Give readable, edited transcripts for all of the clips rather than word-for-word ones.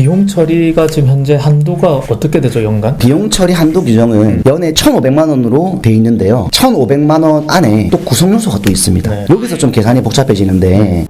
비용 처리가 지금 현재 한도가 어떻게 되죠, 연간? 비용 처리 한도 규정은 연에 1,500만 원으로 돼 있는데요. 1,500만 원 안에 또 구성 요소가 또 있습니다. 네. 여기서 좀 계산이 복잡해지는데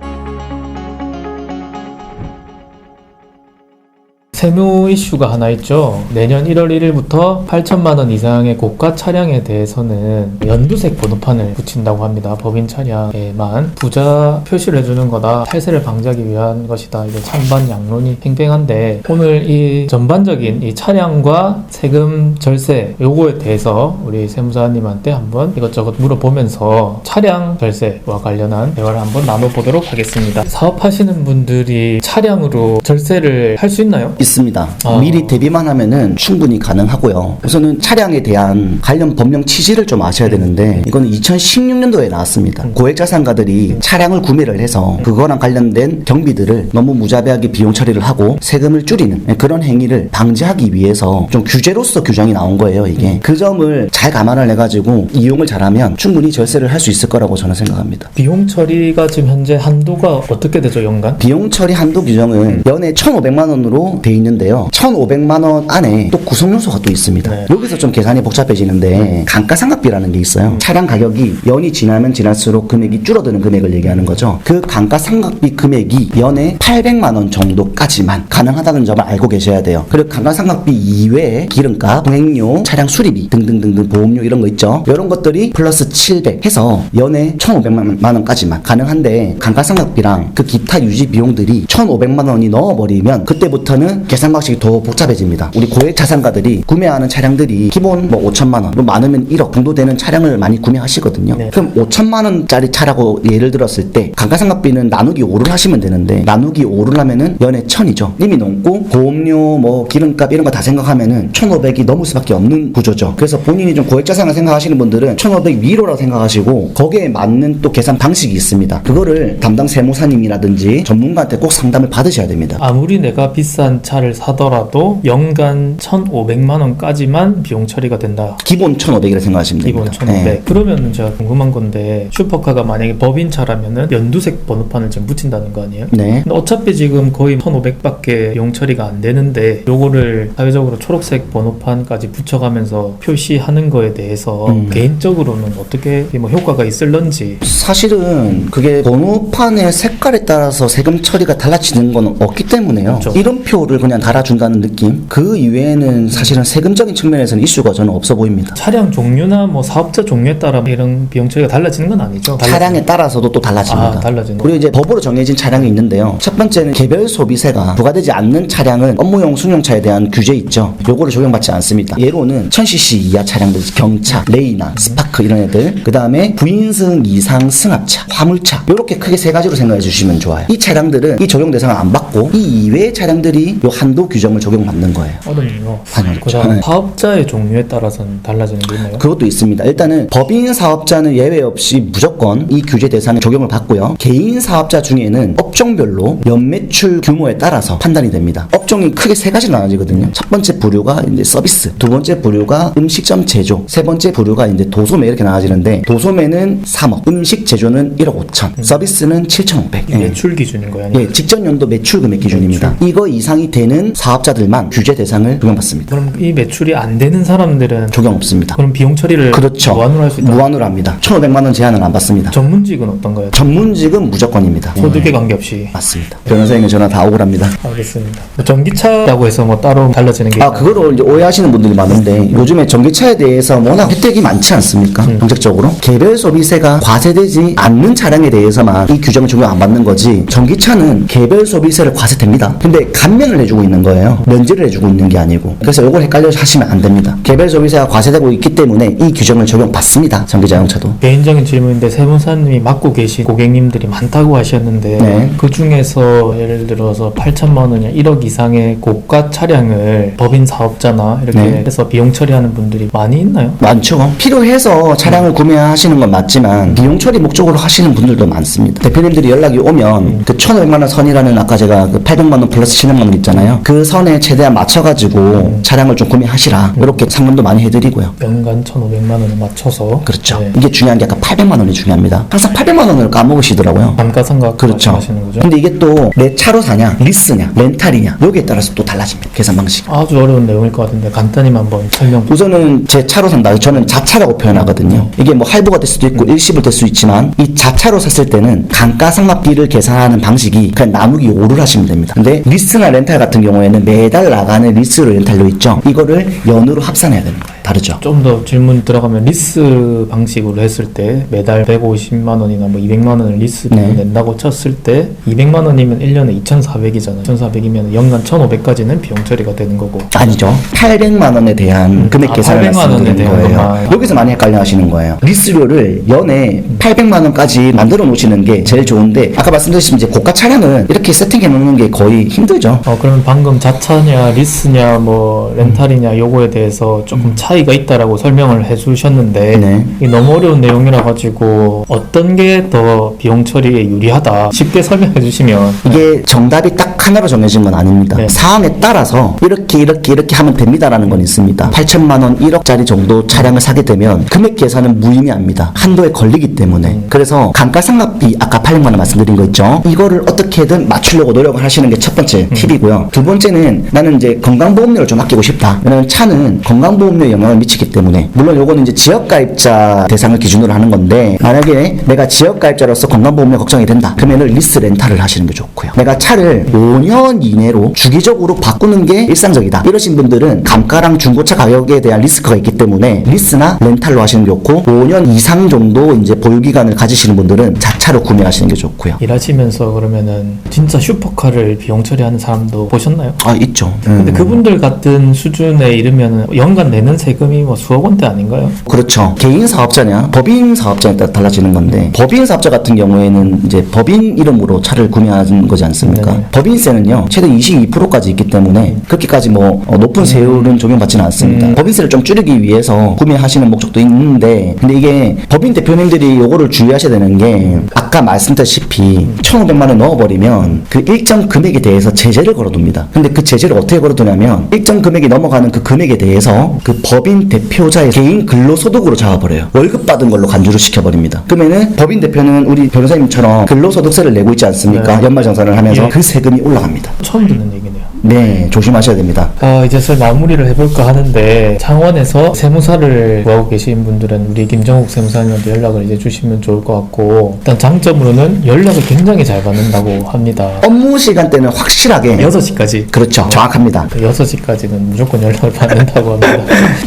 세무 이슈가 하나 있죠. 내년 1월 1일부터 8천만 원 이상의 고가 차량에 대해서는 연두색 번호판을 붙인다고 합니다. 법인 차량에만 부자 표시를 해주는 거다. 탈세를 방지하기 위한 것이다. 이게 찬반 양론이 팽팽한데 오늘 이 전반적인 이 차량과 세금 절세 요거에 대해서 우리 세무사님한테 한번 이것저것 물어보면서 차량 절세와 관련한 대화를 한번 나눠보도록 하겠습니다. 사업하시는 분들이 차량으로 절세를 할 수 있나요? 있습니다. 미리 대비만 하면은 충분히 가능하고요. 우선은 차량에 대한 관련 법령 취지를 좀 아셔야 되는데 이거는 2016년도에 나왔습니다. 고액자산가들이 차량을 구매를 해서 그거랑 관련된 경비들을 너무 무자비하게 비용 처리를 하고 세금을 줄이는 그런 행위를 방지하기 위해서 좀 규제로서 규정이 나온 거예요. 이게 그 점을 잘 감안을 해가지고 이용을 잘하면 충분히 절세를 할 수 있을 거라고 저는 생각합니다. 비용 처리가 지금 현재 한도가 어떻게 되죠, 연간? 비용 처리 한도 규정은 연에 1,500만 원으로 돼 있는데요. 1,500만 원 안에 또 구성 요소가 또 있습니다. 네. 여기서 좀 계산이 복잡해지는데 감가상각비라는 게 있어요. 차량 가격이 연이 지나면 지날수록 금액이 줄어드는 금액을 얘기하는 거죠. 그 감가상각비 금액이 연에 800만 원 정도까지만 가능하다는 점을 알고 계셔야 돼요. 그리고 감가상각비 이외에 기름값, 보행료, 차량 수리비 등등등등 보험료 이런 거 있죠. 이런 것들이 플러스 700 해서 연에 1,500만 원까지만 가능한데 감가상각비랑 그 기타 유지 비용들이 1,500만 원이 넣어버리면 그때부터는 계산 방식이 더 복잡해집니다. 우리 고액 자산가들이 구매하는 차량들이 기본 뭐 5천만 원, 뭐 많으면 1억 정도 되는 차량을 많이 구매하시거든요. 네. 그럼 5천만 원짜리 차라고 예를 들었을 때 감가상각비는 나누기 5를 하시면 되는데 나누기 5를 하면은 연에 1,000이죠. 이미 넘고 보험료, 뭐 기름값 이런 거 다 생각하면은 1,500이 넘을 수밖에 없는 구조죠. 그래서 본인이 좀 고액 자산을 생각하시는 분들은 1,500 위로라고 생각하시고 거기에 맞는 또 계산 방식이 있습니다. 그거를 담당 세무사님이라든지 전문가한테 꼭 상담을 받으셔야 됩니다. 아무리 내가 비싼 차를 사더라도 연간 1,500만 원까지만 비용 처리가 된다. 기본 1,500이라 생각하시면 기본 됩니다. 1,500. 네. 그러면 제가 궁금한 건데 슈퍼카가 만약에 법인차라면은 연두색 번호판을 지금 붙인다는 거 아니에요? 네. 근데 어차피 지금 거의 1,500밖에 비용 처리가 안 되는데 요거를 사회적으로 초록색 번호판까지 붙여가면서 표시하는 거에 대해서 개인적으로는 어떻게 뭐 효과가 있을런지. 사실은 그게 번호판의 색깔에 따라서 세금 처리가 달라지는 건 없기 때문에요. 그렇죠. 이름표를 그냥 달아준다는 느낌. 그 이외에는 사실은 세금적인 측면에서는 이슈가 저는 없어 보입니다. 차량 종류나 뭐 사업자 종류에 따라 이런 비용 처리가 달라지는 건 아니죠? 차량에 따라서도 또 달라집니다. 달라지는 그리고 이제 법으로 정해진 차량이 있는데요. 첫 번째는 개별 소비세가 부과되지 않는 차량은 업무용 승용차에 대한 규제 있죠. 요거를 적용받지 않습니다. 예로는 1000cc 이하 차량들, 경차, 레이나, 스파크 이런 애들. 그 다음에 부인승 이상 승합차, 화물차 요렇게 크게 세 가지로 생각해 주시면 좋아요. 이 차량들은 이 적용 대상을 안 받고 이 이외의 차량들이 요 한도 규정을 적용받는 거예요. 어렵네요. 당연하죠. 그다음 네. 사업자의 종류에 따라서는 달라지는 게 있나요? 그것도 있습니다. 일단은 법인 사업자는 예외 없이 무조건 이 규제 대상에 적용을 받고요. 개인 사업자 중에는 업종별로 연매출 규모에 따라서 판단이 됩니다. 업종이 크게 세 가지로 나눠지거든요. 첫 번째 부류가 이제 서비스, 두 번째 부류가 음식점 제조, 세 번째 부류가 이제 도소매 이렇게 나눠지는데 도소매는 3억, 음식 제조는 1억 5천, 서비스는 7,500. 매출 기준인 거예요? 아니면? 예, 직전 연도 매출 금액 기준입니다. 이거 이상이 되는 사업자들만 규제 대상을 적용받습니다. 그럼 이 매출이 안 되는 사람들은 적용 없습니다. 그럼 비용 처리를 그렇죠. 무한으로 할 수 있다? 무한으로 합니다. 1,500만 원 제한은 안 받습니다. 전문직은 어떤가요? 전문직은 무조건입니다. 소득에 관계없이. 맞습니다. 변호사님은 전화 다 억울합니다. 알겠습니다. 뭐 전기차라고 해서 뭐 따로 달라지는 게 있나요? 그거를 이제 오해하시는 분들이 많은데 요즘에 전기차에 대해서 워낙 혜택이 많지 않습니까? 정책적으로 개별 소비세가 과세되지 않는 차량에 대해서만 이 규정을 적용 안 받는 거지 전기차는 개별 소비세를 과세됩니다. 근데 감면을 해주고 있는 거예요. 면제를 해주고 있는 게 아니고. 그래서 이걸 헷갈려 하시면 안 됩니다. 개별 소비세가 과세되고 있기 때문에 이 규정을 적용받습니다. 전기자동차도. 개인적인 질문인데 세무사님이 맡고 계신 고객님들이 많다고 하셨는데 네. 그 중에서 예를 들어서 8천만 원이나 1억 이상의 고가 차량을 법인 사업자나 이렇게 네. 해서 비용 처리하는 분들이 많이 있나요? 많죠. 필요해서 차량을 구매하시는 건 맞지만 비용 처리 목적으로 하시는 분들도 많습니다. 대표님들이 연락이 오면 그 1,500만 원 선이라는 아까 제가 그 800만 원 플러스 700만 원 있잖아요. 있잖아요. 그 선에 최대한 맞춰가지고 차량을 좀 구매하시라. 이렇게 상담도 많이 해드리고요. 연간 1,500만 원을 맞춰서. 그렇죠. 네. 이게 중요한 게 아까 800만 원이 중요합니다. 항상 800만 원을 까먹으시더라고요. 감가상각 그렇죠. 하시는 거죠? 근데 이게 또 내 차로 사냐, 리스냐, 렌탈이냐 여기에 따라서 또 달라집니다. 계산 방식. 아주 어려운 내용일 것 같은데 간단히만 한번 설명. 우선은 제 차로 산다. 저는 자차라고 표현하거든요. 이게 뭐 할부가 될 수도 있고 일시불 될 수 있지만 이 자차로 샀을 때는 감가상각비를 계산하는 방식이 그냥 나누기 5를 하시면 됩니다. 근데 리스나 렌탈 같은 경우에는 매달 나가는 리스로 렌탈료 있죠. 이거를 연으로 합산해야 되는 거예요. 다르죠. 좀 더 질문 들어가면 리스 방식으로 했을 때 매달 150만 원이나 뭐 200만 원을 리스로 네. 낸다고 쳤을 때 200만 원이면 1년에 2,400이잖아요. 2,400이면 연간 1,500까지는 비용 처리가 되는 거고. 아니죠. 800만 원에 대한 금액 계산을 800만 원에 말씀드리는 대한 거예요. 것만. 여기서 많이 헷갈려 하시는 거예요. 리스료를 연에 800만 원까지 만들어 놓으시는 게 제일 좋은데 아까 말씀드렸지만 이제 고가 차량은 이렇게 세팅해 놓는 게 거의 힘들죠. 그러면 방금 자차냐 리스냐 뭐 렌탈이냐 요거에 대해서 조금 차이가 있다라고 설명을 해주셨는데 네. 이게 너무 어려운 내용이라 가지고 어떤 게 더 비용 처리에 유리하다 쉽게 설명해 주시면. 이게 정답이 딱 하나로 정해진 건 아닙니다. 네. 상황에 따라서 이렇게 하면 됩니다라는 건 있습니다. 8천만 원, 1억짜리 정도 차량을 사게 되면 금액 계산은 무의미합니다. 한도에 걸리기 때문에. 그래서 감가상각비 아까 800만 원 말씀드린 거 있죠. 이거를 어떻게든 맞추려고 노력을 하시는 게 첫 번째 팁이고요. 두 번째는 나는 이제 건강보험료를 좀 아끼고 싶다. 왜냐면 차는 건강보험료에 영향을 미치기 때문에 물론 요거는 이제 지역가입자 대상을 기준으로 하는 건데 만약에 내가 지역가입자로서 건강보험료 걱정이 된다. 그러면은 리스 렌탈을 하시는 게 좋고요. 내가 차를 5년 이내로 주기적으로 바꾸는 게 일상적이다. 이러신 분들은 감가랑 중고차 가격에 대한 리스크가 있기 때문에 리스나 렌탈로 하시는 게 좋고 5년 이상 정도 이제 보유기간을 가지시는 분들은 자차로 구매하시는 게 좋고요. 일하시면서 그러면은 진짜 슈퍼카를 비용 처리하는 사람도 보셨나요? 아, 있죠. 근데 그분들 같은 수준에 이르면 연간 내는 세금이 뭐 수억 원대 아닌가요? 그렇죠. 개인 사업자냐, 법인 사업자에 따라 달라지는 건데, 법인 사업자 같은 경우에는 이제 법인 이름으로 차를 구매하는 거지 않습니까? 네네. 법인세는요, 최대 22%까지 있기 때문에, 그렇게까지 뭐, 높은 세율은 적용받지는 않습니다. 법인세를 좀 줄이기 위해서 구매하시는 목적도 있는데, 근데 이게 법인 대표님들이 요거를 주의하셔야 되는 게, 아까 말씀드렸다시피, 1,500만 원 넣어버리면, 그 일정 금액에 대해서 제재를 걸어둡니다. 근데 그 제재를 어떻게 걸어두냐면, 일정 금액이 넘어가는 그 금액에 대해서, 그 법인 대표자의 개인 근로소득으로 잡아버려요. 월급 받은 걸로 간주를 시켜버립니다. 그러면은 법인 대표는 우리 변호사님처럼 근로소득세를 내고 있지 않습니까? 네. 연말정산을 하면서 예. 그 세금이 올라갑니다. 처음 듣는 얘기네요. 네, 조심하셔야 됩니다. 이제 슬 마무리를 해볼까 하는데 창원에서 세무사를 구하고 계신 분들은 우리 김정욱 세무사님한테 연락을 이제 주시면 좋을 것 같고 일단 장점으로는 연락을 굉장히 잘 받는다고 합니다. 업무 시간대는 확실하게 6시까지. 그렇죠. 정확합니다. 6시까지는 무조건 연락을 받는다고 합니다.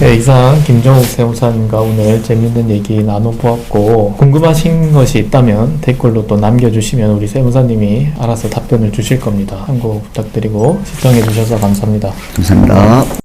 네, 이상 김정욱 세무사님과 오늘 재밌는 얘기 나눠보았고 궁금하신 것이 있다면 댓글로 또 남겨주시면 우리 세무사님이 알아서 답변을 주실 겁니다. 참고 부탁드리고 시청해주셔서 감사합니다. 감사합니다.